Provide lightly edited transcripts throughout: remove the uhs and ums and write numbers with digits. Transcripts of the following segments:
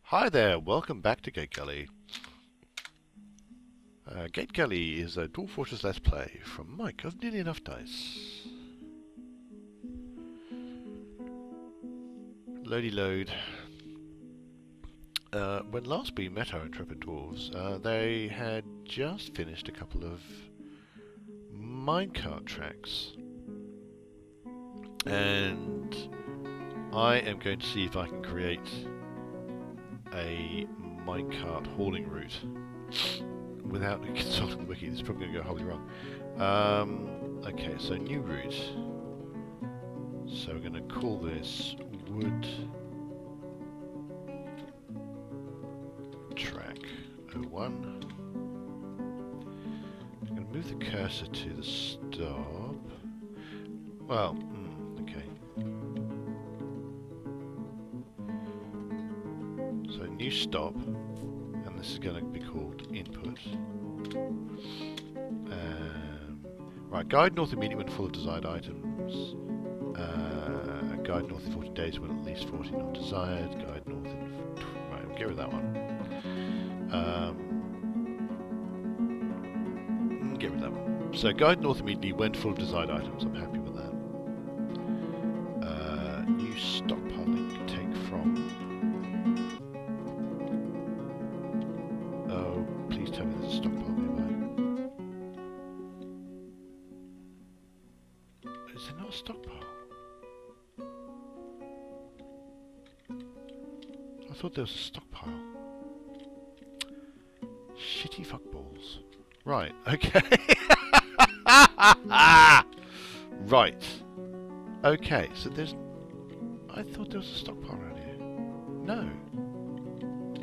Hi there, welcome back to Gategully. Gategully is a Dwarf Fortress Let's Play from Mike of Nearly Enough Dice. Loady load. When last we met our intrepid dwarves, they had just finished a couple of minecart tracks. And I am going to see if I can create a minecart hauling route without consulting the wiki. This is probably going to go wholly wrong. Okay, so new route. So we're going to call this wood track 01. I'm going to move the cursor to the stop. Well, okay. So new stop, and this is going to be called input. Right, guide north immediately when full of desired items. Guide north in 14 days when at least 40 not desired. Guide north in... Right, we'll get rid of that one. Get rid of that one. So guide north immediately when full of desired items. I'm happy with that. New stockpile link. Take from... Oh, please tell me there's a stockpile nearby. Is there not a stockpile? I thought there was a stockpile. Shitty fuckballs. Right, okay. Right. Okay, so there's... I thought there was a stockpile around here. No.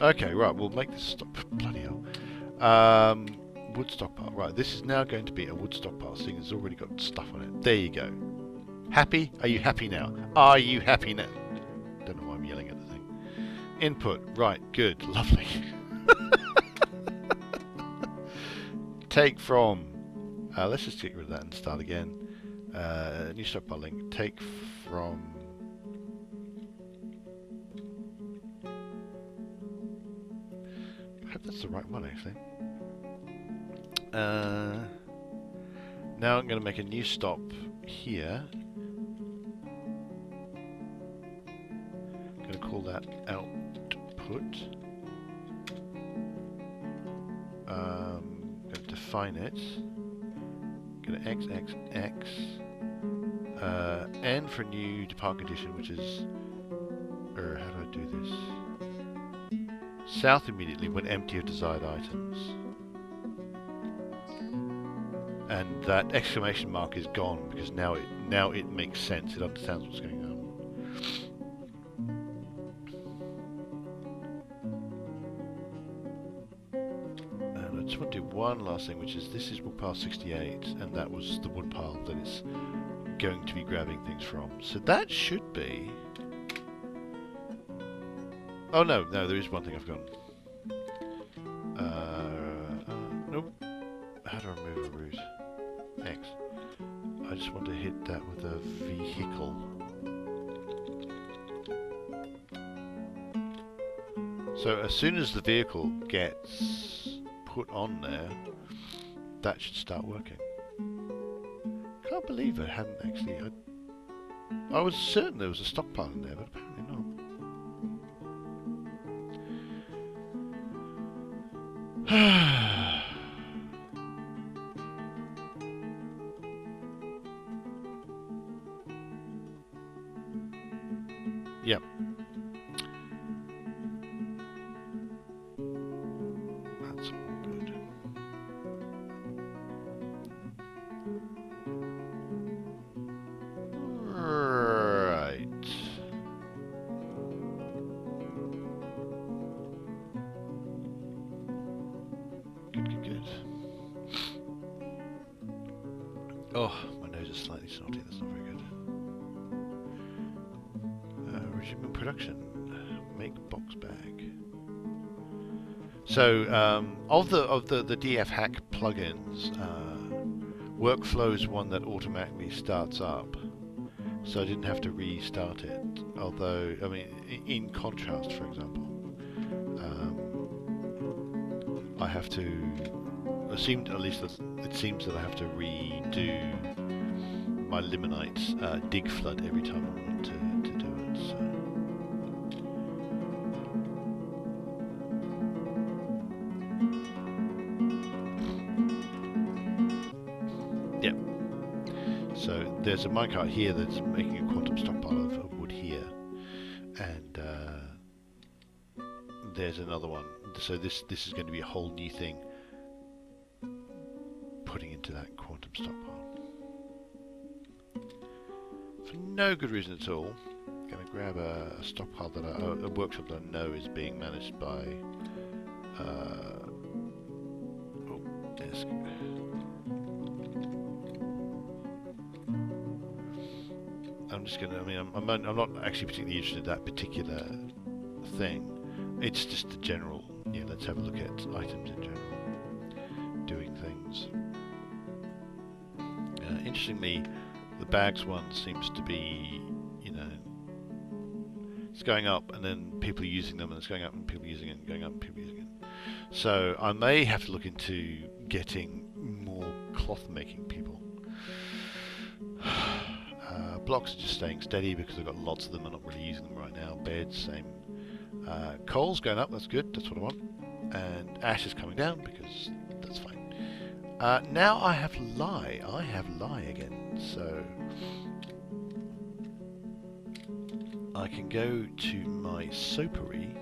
Okay, right, we'll make this stop. Bloody hell. Wood stockpile. Right, this is now going to be a wood stockpile, seeing it's already got stuff on it. There you go. Happy? Are you happy now? Are you happy now? Don't know why I'm yelling at the thing. Input. Right, good. Lovely. Take from... let's just get rid of that and start again. New stockpile link. Take from... I hope that's the right one, actually. Now I'm going to make a new stop here. I'm going to call that output. Going to define it. Going to XXX. N for new depart condition, which is... how do I do this? South immediately when empty of desired items. And that exclamation mark is gone because now it makes sense. It understands what's going on. And I just want to do one last thing, which is this is wood pile 68, and that was the wood pile that it's going to be grabbing things from. So that should be... Oh no, there is one thing I've forgotten. Nope. How do I remove a route? X. I just want to hit that with a vehicle. So as soon as the vehicle gets put on there, that should start working. Can't believe I hadn't actually... I was certain there was a stockpile in there, but apparently not. Yep. That's all good. Right. Good. Oh, my nose is slightly snotty. That's not very good. Resume production. Make box bag. So, of the DF hack plugins, workflow is one that automatically starts up. so I didn't have to restart it. Although, I mean, in contrast, for example, I have to assume, at least it seems that I have to redo my limonite dig flood every time I want to do it. So. Yep. So there's a minecart here that's making a quantum stockpile of wood here, and there's another one. So this is going to be a whole new thing, putting into that quantum stockpile for no good reason at all. I'm going to grab a stockpile that a workshop that I know is being managed by. I'm just going to. I mean, I'm not actually particularly interested in that particular thing. It's just the general. Yeah, let's have a look at items in general, doing things. Interestingly, the bags one seems to be, it's going up and then people are using them, and it's going up and people are using it, and going up and people are using it. So I may have to look into getting more cloth making people. Blocks are just staying steady because I've got lots of them. I'm not really using them right now. Beds, same. Coal's going up, that's good, that's what I want. And ash is coming down because that's fine. Now I have lye. I have lye again, so I can go to my soapery.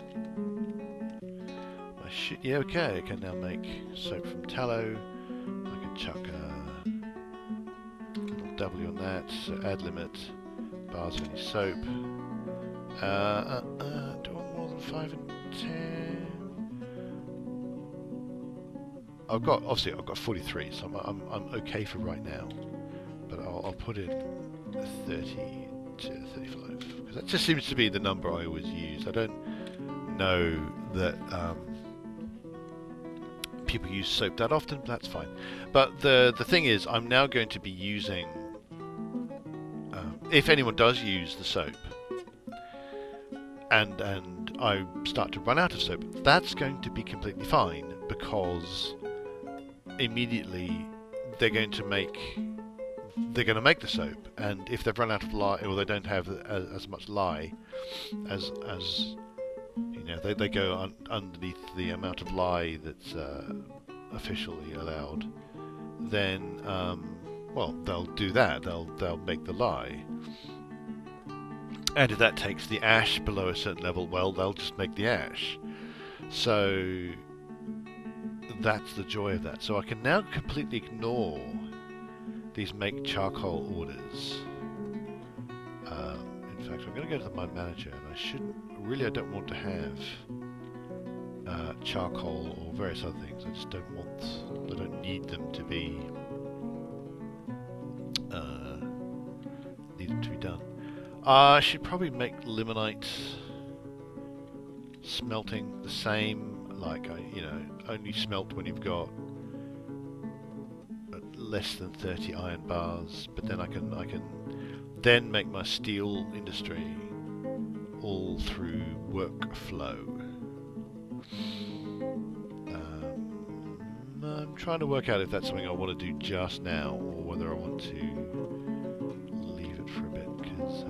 Yeah, okay, I can now make soap from tallow. I can chuck a little W on that, so add limit, bars of any soap. Do I want more than 5 and 10? I've got 43, so I'm okay for right now. But I'll put it 30 to 35 because that just seems to be the number I always use. I don't know that people use soap that often, but that's fine. But the thing is, I'm now going to be using. If anyone does use the soap, and I start to run out of soap, that's going to be completely fine because immediately they're going to make the soap, and if they've run out of lye or they don't have as much lye as they go underneath the amount of lye that's officially allowed, then well, they'll do that. They'll make the lye. And if that takes the ash below a certain level, well, they'll just make the ash. So that's the joy of that. So I can now completely ignore these make charcoal orders. In fact, I'm going to go to my manager, and I don't want to have charcoal or various other things. I don't need them to be done. I should probably make limonite smelting the same, like only smelt when you've got less than 30 iron bars, but then I can then make my steel industry all through workflow. I'm trying to work out if that's something I want to do just now or whether I want to leave it for a bit, because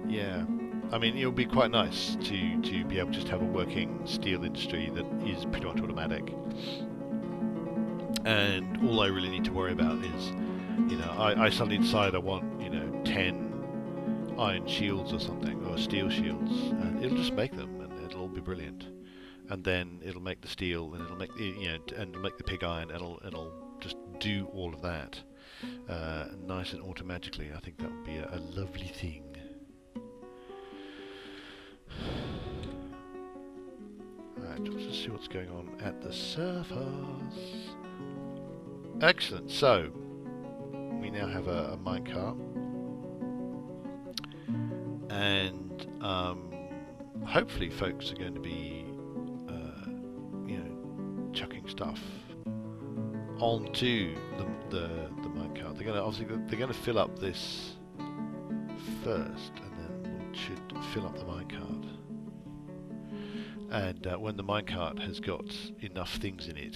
yeah, I mean, it would be quite nice to be able to just have a working steel industry that is pretty much automatic. And all I really need to worry about is, I suddenly decide I want, 10 iron shields or something, or steel shields, and it'll just make them, and it'll all be brilliant. And then it'll make the steel, and it'll make and it'll make the pig iron, and it'll just do all of that, nice and automatically. I think that would be a lovely thing. Right, let's just see what's going on at the surface. Excellent. So we now have a minecart, and hopefully folks are going to be chucking stuff onto the minecart. They're going to fill up this first, and then we should fill up the minecart. And when the minecart has got enough things in it,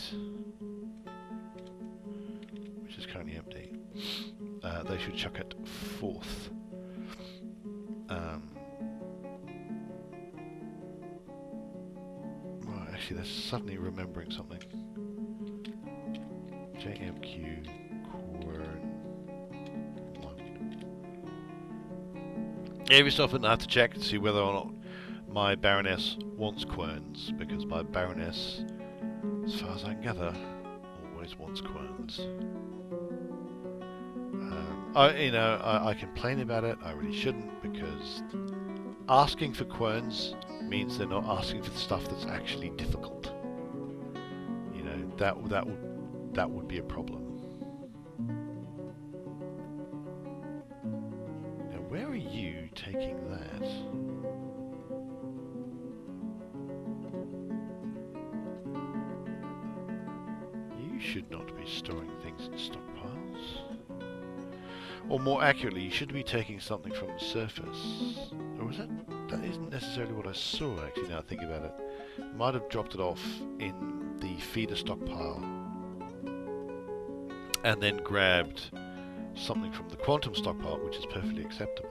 which is currently empty, they should chuck it forth. Right, actually, they're suddenly remembering something. JMQ quern 1. Every so often I have to check to see whether or not my Baroness wants querns, because my Baroness, as far as I can gather, always wants querns. I complain about it. I really shouldn't, because asking for querns means they're not asking for the stuff that's actually difficult. You know, that would be a problem. Now, where are you taking that? You should not be storing things in stockpiles. Or more accurately, you should be taking something from the surface. Or was that isn't necessarily what I saw, actually, now I think about it. Might have dropped it off in the feeder stockpile and then grabbed something from the quantum stockpile, which is perfectly acceptable.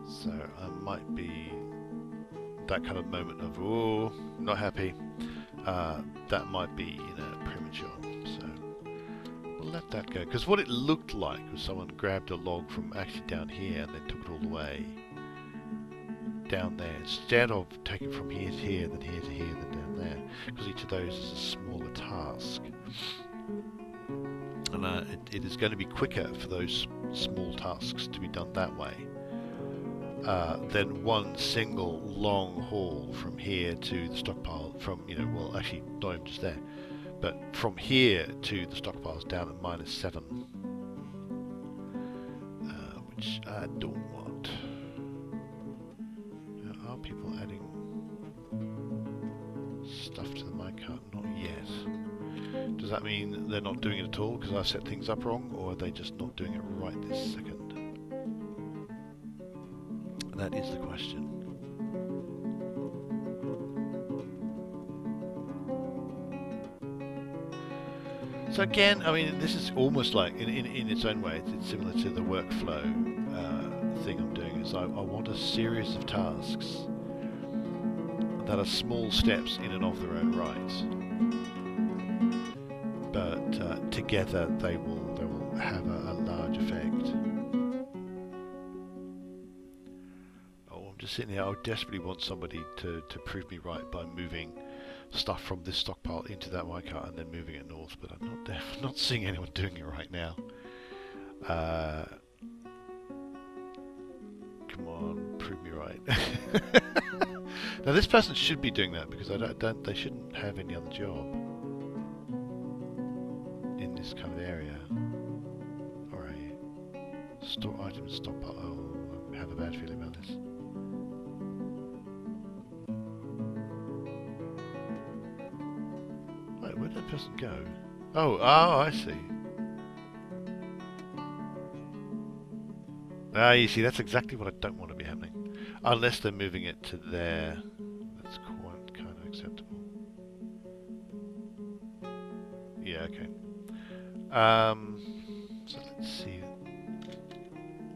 So I might be that kind of moment of, oh, not happy. That might be, premature. So we'll let that go. Because what it looked like was someone grabbed a log from actually down here and then took it all the way down there, instead of taking it from here to here, then here to here, then down there. Because each of those is a smaller task. And it is going to be quicker for those small tasks to be done that way. Than one single long haul from here to the stockpile, from, well, actually not even just there, but from here to the stockpiles down at -7, which I don't want. Now, are people adding stuff to the minecart? Not yet. Does that mean they're not doing it at all because I set things up wrong, or are they just not doing it right this second? That is the question. So again, I mean, this is almost like, in its own way, it's similar to the workflow thing I'm doing. Is I want a series of tasks that are small steps in and of their own right, but together they will have a large effect. Just sitting here, I would desperately want somebody to prove me right by moving stuff from this stockpile into that minecart and then moving it north, but I'm not seeing anyone doing it right now. Come on, prove me right. Now this person should be doing that, because they shouldn't have any other job in this kind of area. Alright. Store items, stockpile. Oh, I have a bad feeling about this. Where did that person go? Oh, I see. You see, that's exactly what I don't want to be happening. Unless they're moving it to there. That's quite kind of acceptable. Yeah, okay. So let's see.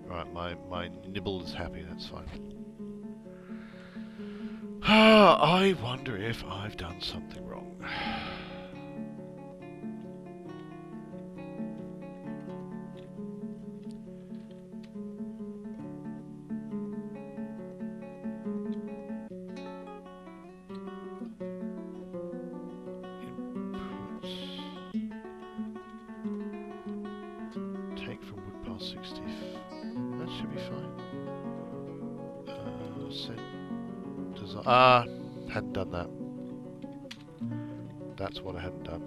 Right, my nibble is happy, that's fine. I wonder if I've done something wrong. Hadn't done that. That's what I hadn't done.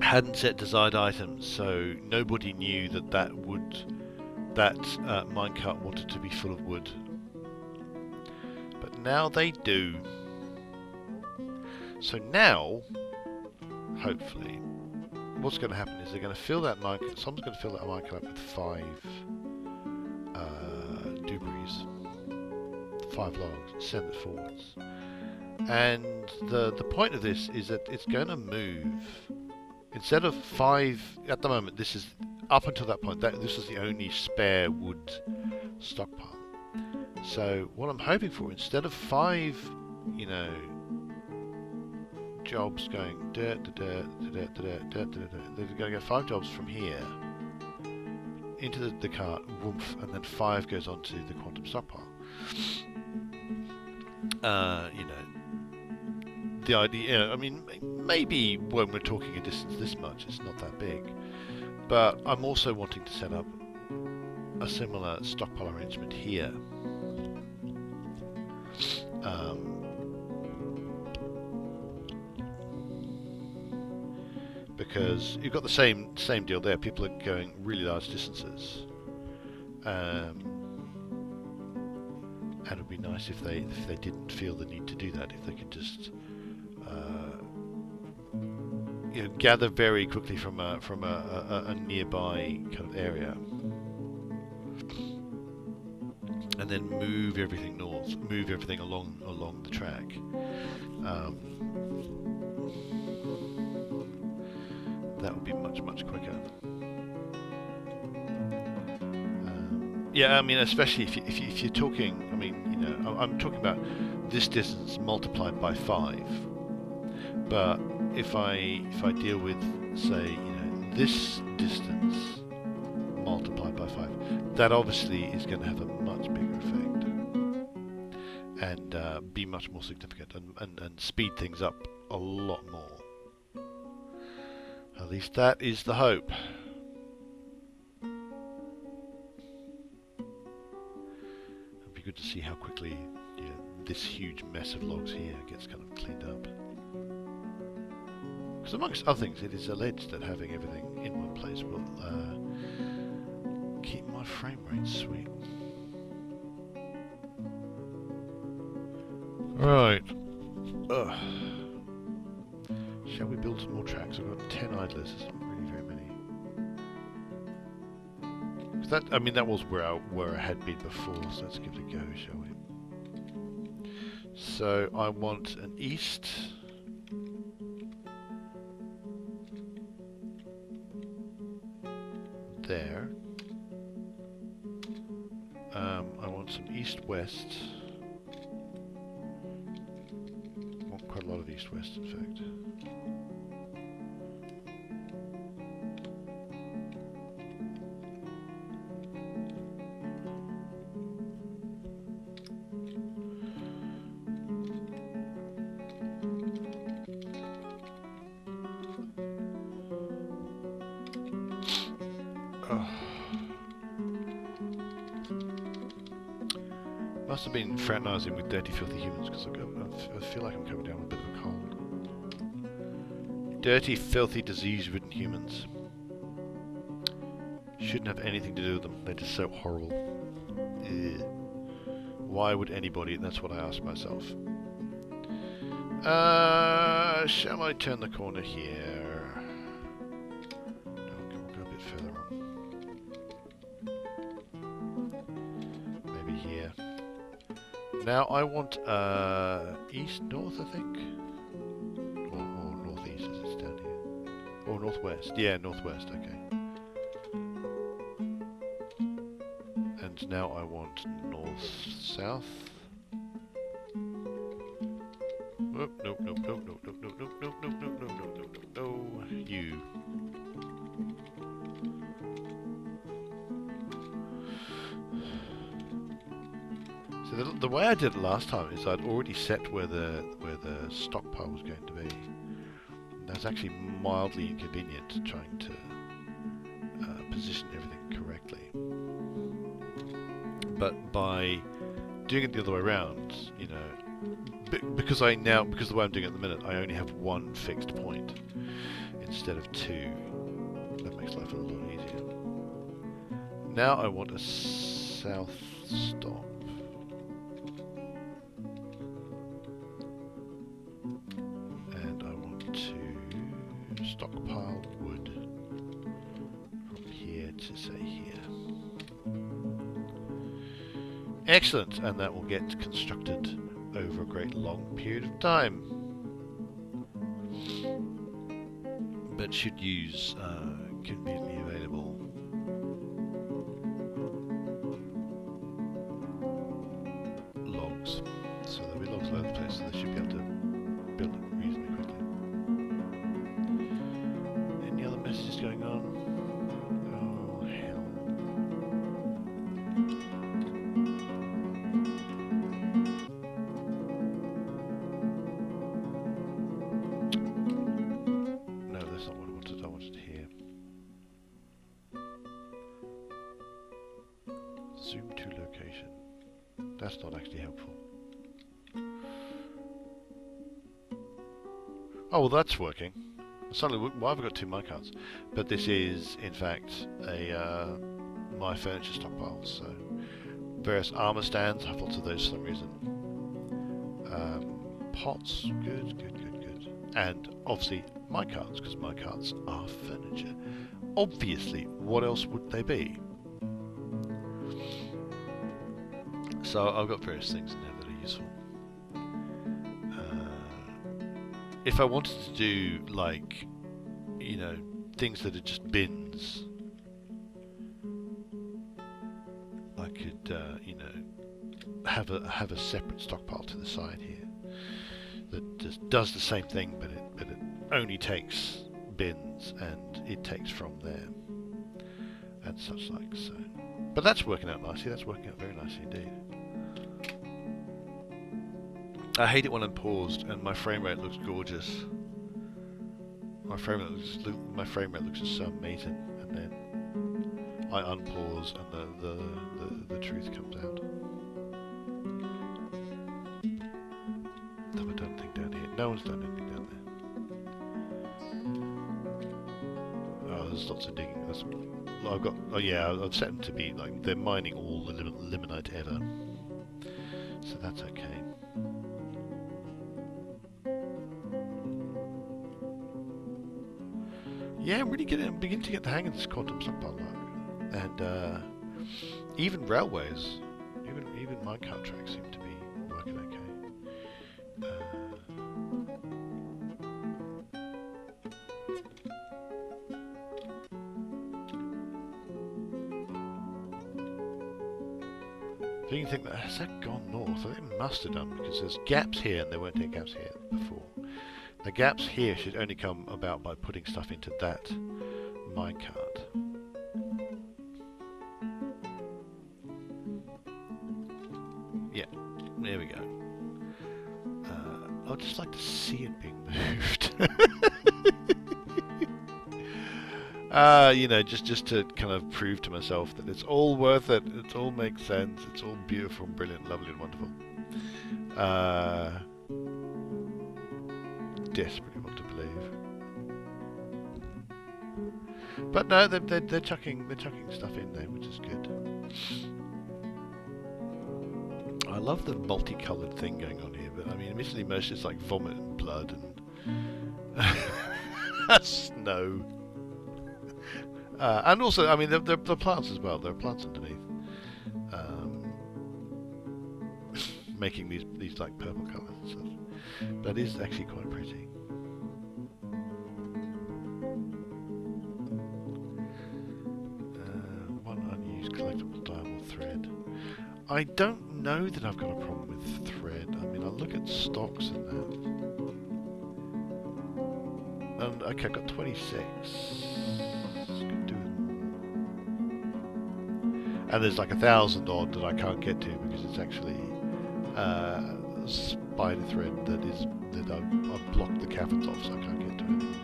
Hadn't set desired items, so nobody knew that minecart wanted to be full of wood. But now they do. So now, hopefully, what's going to happen is they're going to fill that minecart. Someone's going to fill that minecart up with 5 debris, 5 logs, and send it forwards. And the point of this is that it's going to move. Instead of 5 at the moment, this is up until that point. This is the only spare wood stockpile. So what I'm hoping for, instead of 5, you know, jobs going they're going to go 5 jobs from here into the cart, woof, and then 5 goes onto the quantum stockpile. You know, the idea, I mean, maybe when we're talking a distance this much, it's not that big. But I'm also wanting to set up a similar stockpile arrangement here. Because you've got the same deal there. People are going really large distances, and it would be nice if they didn't feel the need to do that. If they could just you know, gather very quickly from a nearby kind of area, and then move everything north, move everything along the track. That would be much quicker. Yeah, I mean, especially if you're talking, I mean, you know, I'm talking about this distance multiplied by 5. But if I deal with, say, you know, this distance multiplied by 5, that obviously is going to have a much bigger effect and be much more significant and speed things up a lot more. At least that is the hope. It'd be good to see how quickly, you know, this huge mess of logs here gets kind of cleaned up. Because amongst other things, it is alleged that having everything in one place will keep my frame rate sweet. Right. Ugh. Shall we build some more tracks? I've got 10 idlers. It's not really very many. That, I mean, that was where I had been before, so let's give it a go, shall we? So I want an east. There. I want some east-west. I want quite a lot of east-west, in fact. Must have been fraternising with dirty, filthy humans because I feel like I'm coming down with a bit of a cold. Dirty, filthy, disease-ridden humans. Shouldn't have anything to do with them. They're just so horrible. Ugh. Why would anybody? That's what I ask myself. Shall I turn the corner here? No, we'll go a bit further on. Maybe here. Now I want east, north, I think, or northeast as it's down here, or northwest. Yeah, northwest. Okay. And now I want north, south. Nope, nope, nope, nope, nope, nope, nope, nope, nope, nope, nope, nope, nope, nope, no, you. So the way I did it last time is I'd already set where the stockpile was going to be. That was actually mildly inconvenient trying to position everything correctly. But by doing it the other way around, you know, because the way I'm doing it at the minute, I only have one fixed point instead of 2. That makes life a lot easier. Now I want a south stop. Excellent, and that will get constructed over a great long period of time. But should use conveniently available logs. So there'll be logs all over the place, so they should be able to build it reasonably quickly. Any other messages going on? Oh, hell. No, that's not what I wanted. I wanted to hear. Zoom to location. That's not actually helpful. Oh, well, that's working. Suddenly, well, I've got 2 minecarts, but this is, in fact, a my furniture stockpile. So, various armor stands. I have lots of those for some reason. Pots, good, good, good, good, and obviously minecarts, because minecarts are furniture. Obviously, what else would they be? So I've got various things in there that are useful. If I wanted to do, like, you know, things that are just bins, I could, you know, have a separate stockpile to the side here that just does the same thing, but it only takes bins and it takes from there and such like. So, but that's working out nicely. That's working out very nicely indeed. I hate it when I'm paused and my frame rate looks gorgeous. My frame rate looks just so amazing, and then I unpause and the truth comes out. Have I done anything down here? No one's done anything down there. Oh, there's lots of digging. I've got. Oh yeah, I've set them to be like they're mining all the limonite ever, so that's okay. Yeah, I'm really beginning to get the hang of this quantum stockpile work, and even railways, even minecart tracks seem to be working okay. So you can think, has that gone north? I think it must have done, because there's gaps here and there weren't any gaps here before. The gaps here should only come about by putting stuff into that minecart. Yeah, there we go. I'd just like to see it being moved. You know, just to kind of prove to myself that it's all worth it. It all makes sense. It's all beautiful and brilliant, lovely and wonderful. Desperately want to believe, but no, they're chucking stuff in there, which is good. I love the multicoloured thing going on here, but I mean, admittedly, most it's like vomit and blood and snow, and also, I mean, the plants as well. There are plants underneath, making these like purple colours and stuff. That is actually quite pretty. One unused collectible diamond thread. I don't know that I've got a problem with thread. I mean, I'll look at stocks and that. And okay, I've got 26. Could do it. And there's like 1,000 odd that I can't get to because it's actually spider thread that I've blocked the caverns off, so I can't get to anything.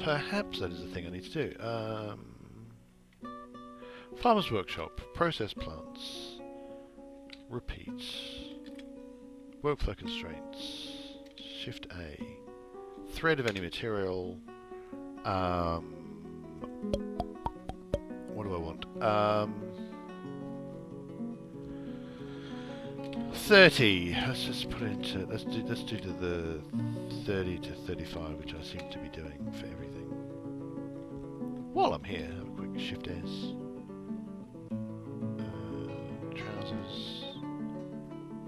Perhaps that is the thing I need to do. Farmer's Workshop, process plants, repeats, workflow constraints, Shift A, thread of any material. What do I want? 30. Let's just put it into. Let's do the 30 to 35, which I seem to be doing for everything. while I'm here, have a quick Shift S. Trousers.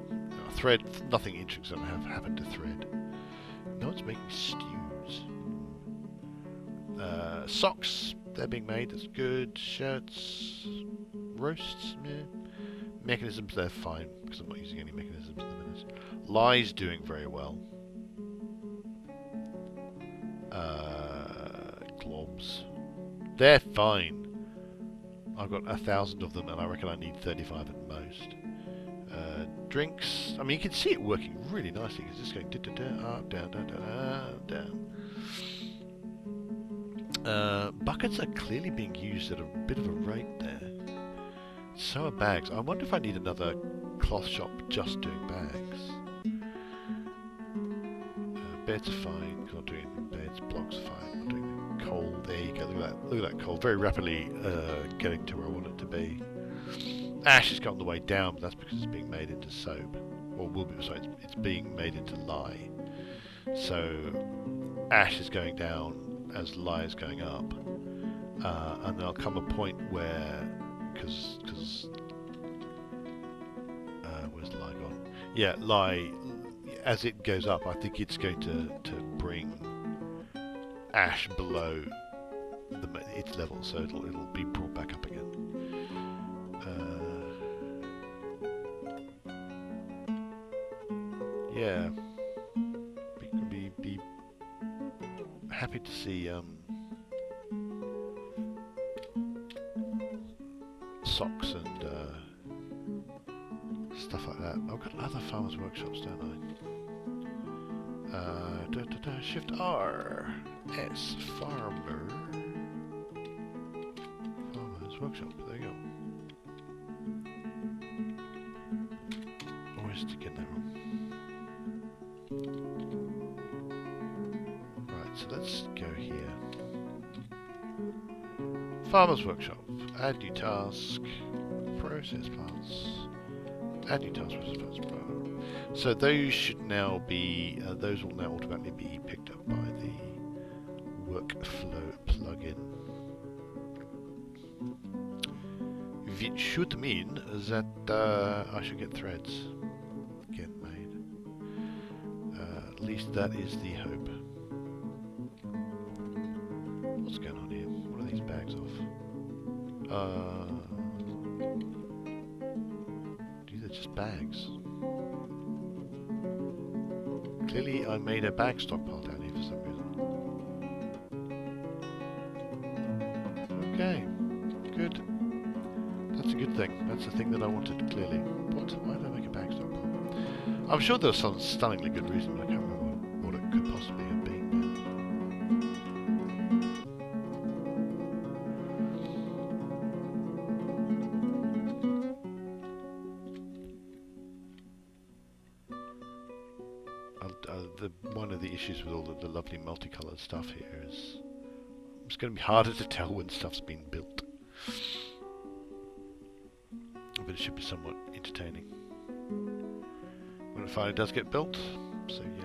No, thread. Nothing interesting have happened to thread. No one's making stews. Socks. They're being made. That's good. Shirts. Roasts. Meh. Mechanisms. They're fine because I'm not using any mechanisms at the minute. Lie's doing very well. Globs. They're fine. I've got 1,000 of them and I reckon I need 35 at most. Drinks. I mean, you can see it working really nicely because it's going up, down, down, down, down. Buckets are clearly being used at a bit of a rate there. So are bags. I wonder if I need another cloth shop just doing bags. Beds are fine. Not doing anything. Beds, blocks are fine. Not doing anything. Coal. There you go. Look at that. Look at that coal. Very rapidly getting to where I want it to be. Ash has gotten the way down, but that's because it's being made into soap. Or will be. Sorry, it's being made into lye. So ash is going down as lye is going up, and there'll come a point where, because where's lye gone? Yeah, lye. As it goes up, I think it's going to bring ash below its level, so it'll be brought back up again. Yeah, be happy to see socks and stuff like that. I've got other farmers' workshops, don't I? Shift R S farmers workshop. There you go. Always to get that wrong. Right, so let's go here. Farmers workshop. Add new task. Process plants. Add new task. Process plants. So those should now be. Those will now automatically be picked up by the workflow plugin. Which should mean that I should get threads get made. At least that is the hope. What's going on here? What are these bags of? These are just bags. Clearly I made a bag stockpile down here for some reason. Okay, good. That's a good thing. That's the thing that I wanted, clearly. What? Why did I make a bag stockpile? I'm sure there's some stunningly good reason, but I can't remember what it could possibly have been. One of the issues with all the lovely multicoloured stuff here is it's going to be harder to tell when stuff's been built. But it should be somewhat entertaining when it finally does get built, so yay.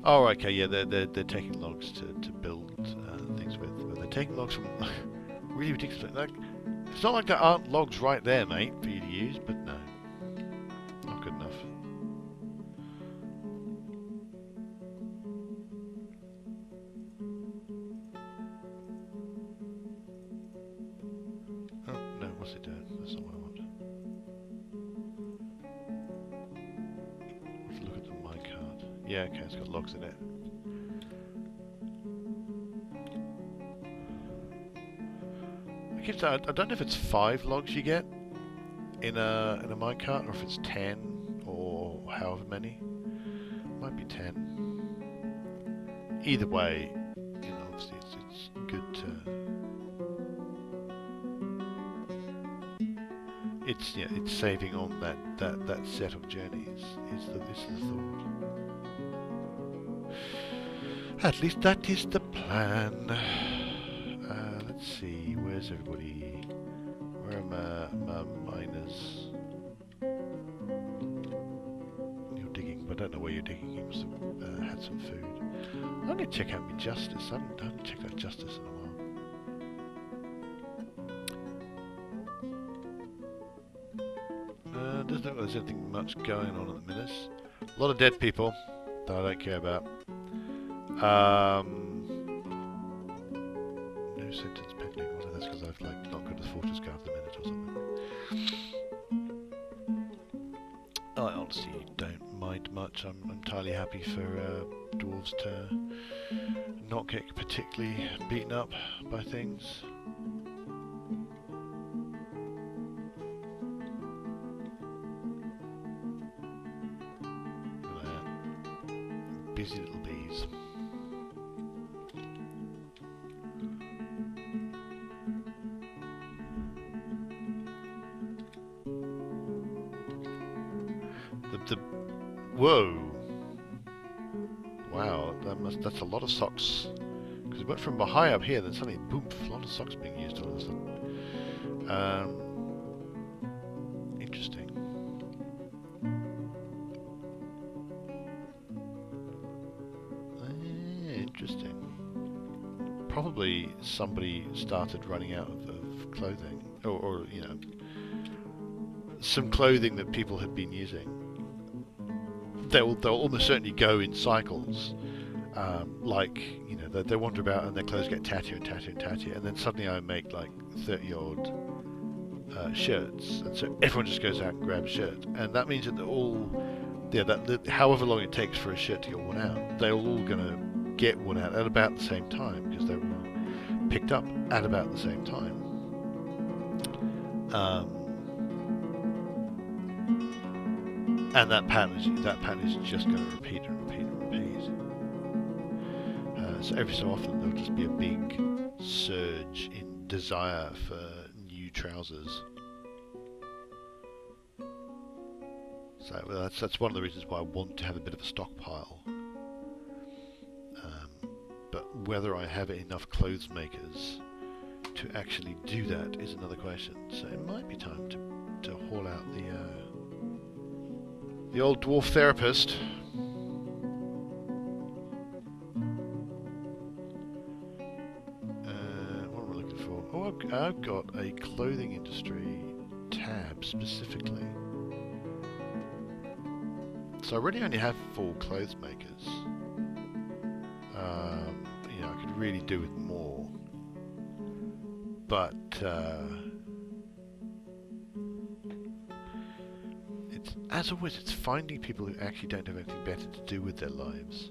Oh, okay, yeah, they're taking logs to build things with, but they're taking logs from really ridiculous. Like, it's not like there aren't logs right there, mate, for you to use, but no, not good enough. Oh no, what's it doing? That's not what I want. Let's look at the minecart. Yeah, okay, it's got logs in it. I don't know if it's 5 logs you get in a minecart, or if it's 10, or however many. Might be 10. Either way, you know, obviously it's good to. It's saving on that set of journeys. Is the thought. At least that is the plan. Let's see, where's everybody Where are my miners? You're digging, but I don't know where you're digging. You must have had some food. I'm going to check out my justice. I haven't checked out justice in a while. Doesn't look like there's anything much going on at the minute. A lot of dead people that I don't care about. No sentence pending. Well, that's because I've like not got the fortress guard at the minute or something. I honestly don't mind much. I'm entirely happy for dwarves to not get particularly beaten up by things. Busy little bees. Whoa! Wow, that's a lot of socks. Because it went from high up here, then suddenly boom, a lot of socks being used all of a sudden. Interesting. Interesting. Probably somebody started running out of clothing, or you know, some clothing that people had been using. They'll almost certainly go in cycles, like, you know, they wander about and their clothes get tattier and tattier and tattier, and then suddenly I make like 30 odd shirts, and so everyone just goes out and grabs a shirt, and that means that they're all, yeah, that however long it takes for a shirt to get worn out, they're all gonna get worn out at about the same time because they're all picked up at about the same time. And that pattern is just going to repeat and repeat and repeat. So every so often there'll just be a big surge in desire for new trousers. So well, that's one of the reasons why I want to have a bit of a stockpile. But whether I have enough clothes makers to actually do that is another question. So it might be time to haul out the old dwarf therapist. What am I looking for? Oh, I've got a clothing industry tab specifically. So I really only have 4 clothes makers. You know, I could really do with more. But as always, it's finding people who actually don't have anything better to do with their lives.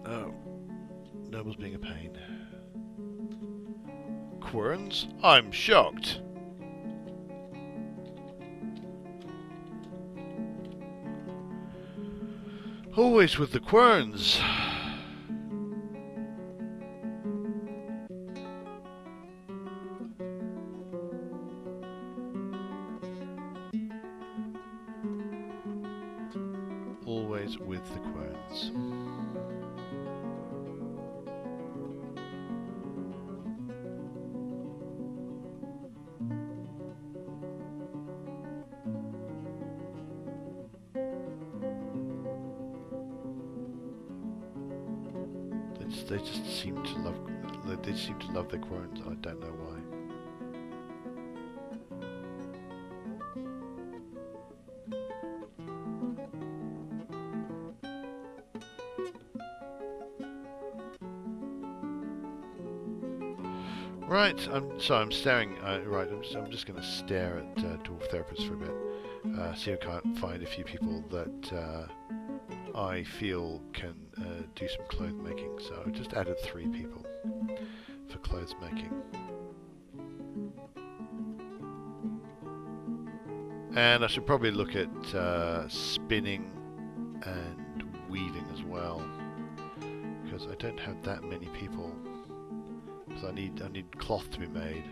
Oh, Noble's being a pain. Querns? I'm shocked! Always with the querns! Always with the querns. They just seem to love. They seem to love their querns. I don't know why. Right, I'm staring. Right, I'm just going to stare at Dwarf Therapist for a bit. See if I can't find a few people that I feel can do some clothes making. So I just added 3 people for clothes making. And I should probably look at spinning and weaving as well, because I don't have that many people. So I need cloth to be made.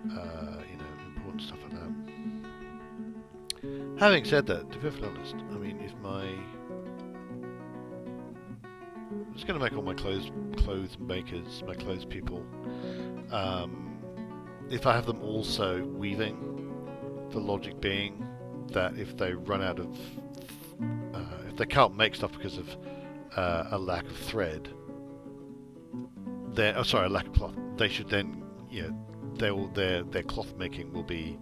You know, important stuff like that. Having said that, to be perfectly honest, I mean, if my just going to make all my clothes makers, my clothes people. If I have them also weaving, the logic being that if they run out of, if they can't make stuff because of a lack of thread, then a lack of cloth, they should then, you know, their cloth making will be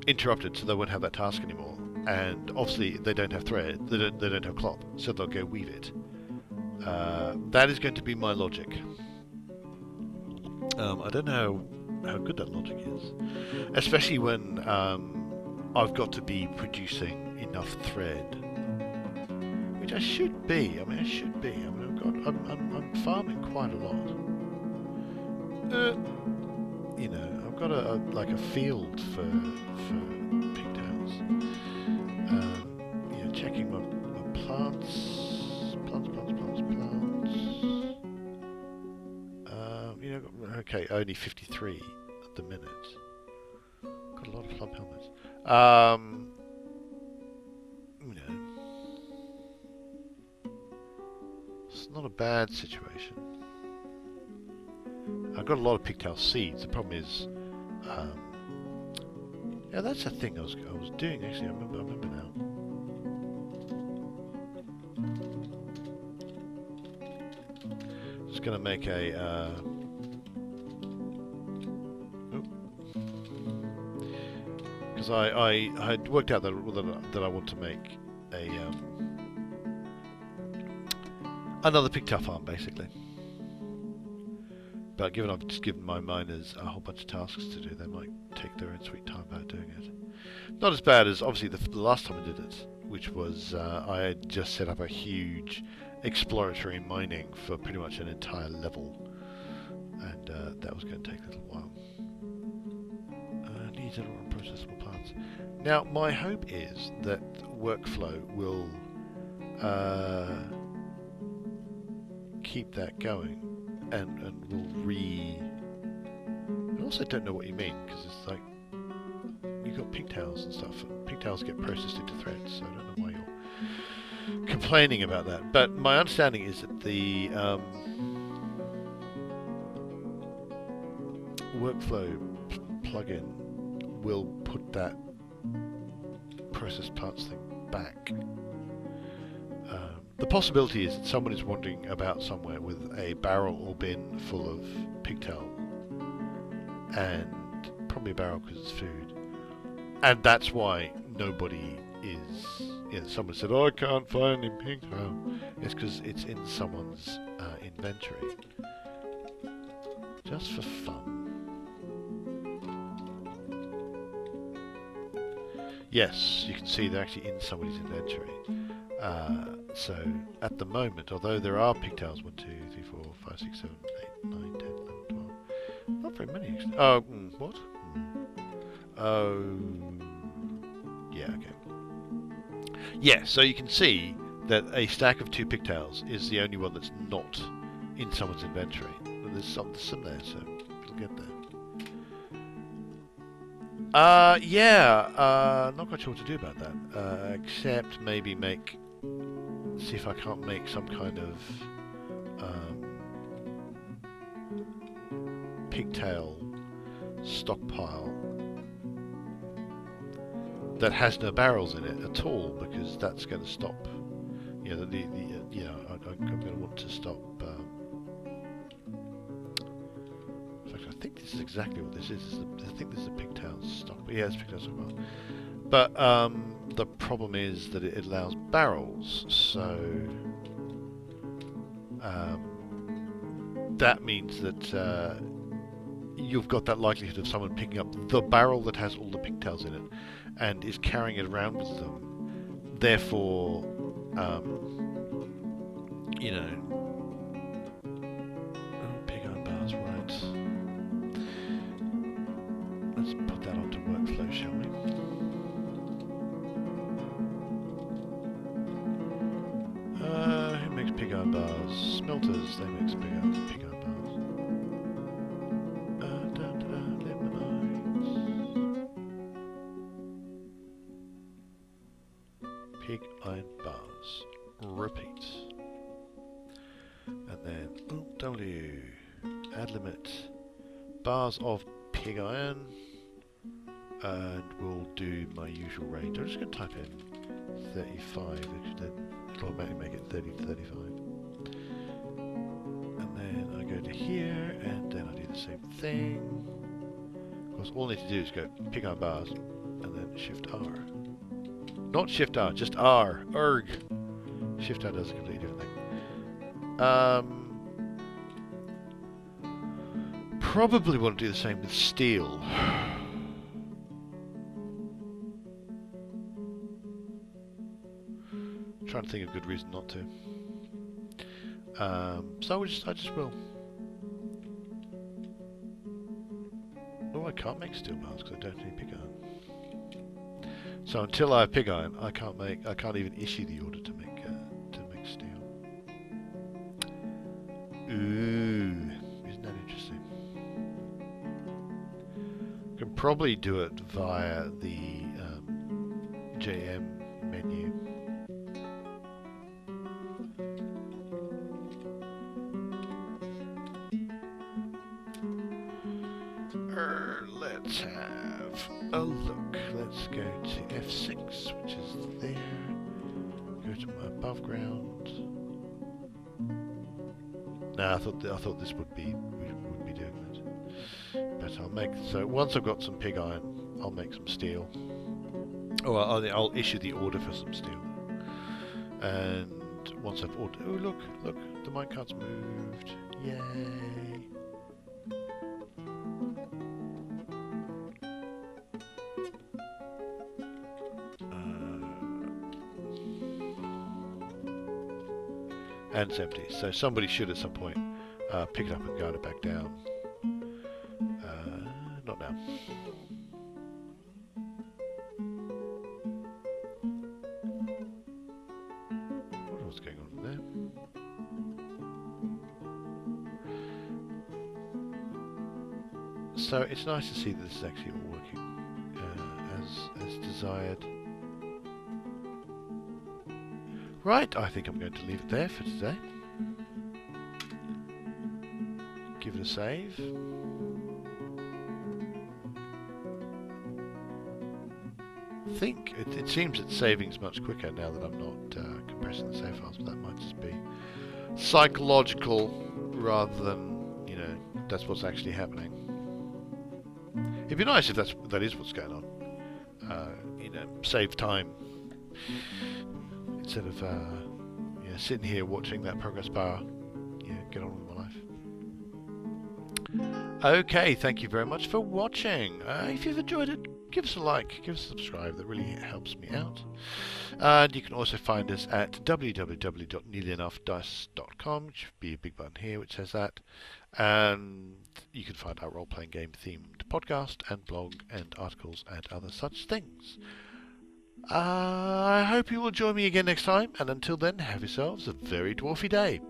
interrupted, so they won't have that task anymore. And obviously they don't have thread, they don't have cloth, so they'll go weave it. That is going to be my logic. I don't know how good that logic is, especially when I've got to be producing enough thread, which I should be. I mean, I'm farming quite a lot. You know, I've got a field for pigtails. You know, checking my plants. You know, okay, only 53 at the minute. Got a lot of club helmets. You know, it's not a bad situation. I've got a lot of pigtail seeds. The problem is, yeah, that's the thing I was doing actually. I remember now. Just gonna make a. Because I had worked out that I want to make a another pigtail farm basically. But given I've just given my miners a whole bunch of tasks to do, they might take their own sweet time about doing it. Not as bad as obviously the last time I did it, which was I had just set up a huge exploratory mining for pretty much an entire level, and that was going to take a little while. Needs other unprocessable parts. Now, my hope is that workflow will keep that going, and will I also don't know what you mean, because it's like you've got pigtails and stuff. And pigtails get processed into threads, so I don't know why you're complaining about that. But my understanding is that the workflow plugin will put that processed parts thing back. The possibility is that someone is wandering about somewhere with a barrel or bin full of pigtail, and probably a barrel because it's food, and that's why nobody is. You know, someone said, "Oh, I can't find any pigtail." It's because it's in someone's inventory, just for fun. Yes, you can see they're actually in somebody's inventory. So at the moment, although there are pigtails, 1, 2, 3, 4, 5, 6, 7, 8, 9, 10, 11, 12. Not very many actually. Oh, what? Oh, yeah, okay. Yeah, so you can see that a stack of 2 pigtails is the only one that's not in someone's inventory. But there's some there, so it'll get there. Yeah, not quite sure what to do about that, except maybe see if I can't make some kind of pigtail stockpile that has no barrels in it at all, because that's going to stop. You know, I'm going to want to stop. In fact, I think this is exactly what this is. I think this is a pigtail stock. Yeah, it's pigtail stockpile. But the problem is that it allows barrels, so that means that you've got that likelihood of someone picking up the barrel that has all the pigtails in it and is carrying it around with them. Therefore, you know, pig iron bars, right? Let's put that onto workflow, shall we? Who makes pig iron bars? Smelters, they make pig iron bars. Pig pig iron bars. Repeat. And then W. Add limit. Bars of pig iron. And we'll do my usual range. I'm just going to type in 35, because then it'll automatically make it 30 to 35. And then I go to here, and then I do the same thing. Of course, all I need to do is go pig iron bars, and then Shift R. Not Shift R, just R. Erg. Shift R does a completely different thing. Probably want to do the same with steel. Trying to think of a good reason not to. So I just will. Oh, I can't make steel bars because I don't need pig iron. So until I have pig iron, I can't even issue the order to make steel. Ooh, isn't that interesting? Can probably do it via the JM menu. Let's have a look. Let's go to F6, which is there. Go to my above ground. No, I thought this would be doing that. But I'll make once I've got some pig iron, I'll make some steel. Oh, I'll issue the order for some steel. And once I've ordered, oh look, the minecart's moved. Yay! And it's empty, so somebody should at some point pick it up and guide it back down. Not now. What's going on there? So it's nice to see that this is actually all working as desired. Right, I think I'm going to leave it there for today. Give it a save. It seems that saving's much quicker now that I'm not compressing the save files, but that might just be psychological rather than, you know, that's what's actually happening. It'd be nice if that is what's going on. You know, save time. Instead of sitting here watching that progress bar, get on with my life. Okay, thank you very much for watching. If you've enjoyed it, give us a like, give us a subscribe. That really helps me out. And you can also find us at www.nearlyenoughdus.com, which should be a big button here which says that. And you can find our role-playing game themed podcast and blog and articles and other such things. I hope you will join me again next time, and until then, have yourselves a very dwarfy day.